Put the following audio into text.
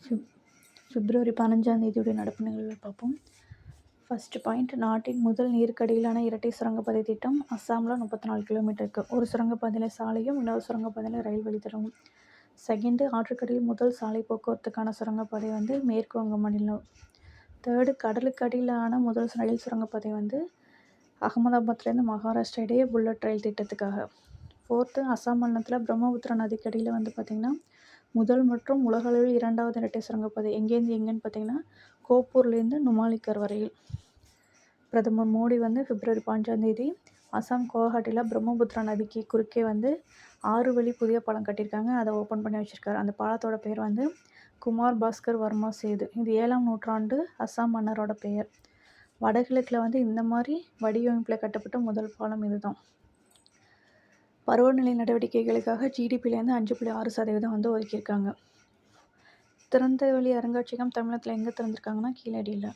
ஃபிப் பிப்ரவரி 15ஆம் தேதியுடைய நடப்பு நிகழ்வுகள் பார்ப்போம். ஃபர்ஸ்ட் பாயிண்ட், நாட்டின் முதல் நீருக்கடியிலான இரட்டை சுரங்கப்பாதை திட்டம் அஸ்ஸாமில் 34 கிலோமீட்டருக்கு. ஒரு சுரங்கப்பாதையில் சாலையும் இன்னொரு சுரங்கப்பாதையில் ரயில் வழித்தடமும். செகண்டு, ஆற்றுக்கடியில் முதல் சாலை போக்குவரத்துக்கான சுரங்கப்பாதை மேற்கு வங்க மாநிலம். தேர்டு, கடலுக்கு அடியிலான முதல் ரயில் சுரங்கப்பாதை அகமதாபாத்லேருந்து மகாராஷ்டிரா இடையே புல்லட் ரயில் திட்டத்துக்காக. ஃபோர்த்து, அஸ்ஸாம் மாநிலத்தில் பிரம்மபுத்திரா நதிக்கடியில் பார்த்திங்கன்னா முதல் மற்றும் உலகளவில் 2வது இரட்டை சுரங்கப்பாதை எங்கேருந்து எங்கேன்னு பார்த்தீங்கன்னா கோப்பூர்லேருந்து நுமாலிகர் வரையில். பிரதமர் மோடி பிப்ரவரி 15ஆம் தேதி அஸ்ஸாம் குவஹாட்டியில் பிரம்மபுத்திரா நதிக்கு குறுக்கே 6 வழி புதிய பாலம் கட்டியிருக்காங்க. அதை ஓப்பன் பண்ணி வச்சுருக்காரு. அந்த பாலத்தோட பேர் குமார் பாஸ்கர் வர்மா சேது. இது 7ஆம் நூற்றாண்டு அஸ்ஸாம் மன்னரோட பெயர். வடகிழக்கில் இந்த மாதிரி வடிவமைப்பில் கட்டப்பட்ட முதல் பாலம் இதுதான். பருவநிலை நடவடிக்கைகளுக்காக ஜிடிபியிலேருந்து 5.6% ஒதுக்கியிருக்காங்க. திறந்தவெளி அருங்காட்சியகம் தமிழகத்தில் எங்கே திறந்திருக்காங்கன்னா கீழடியில்.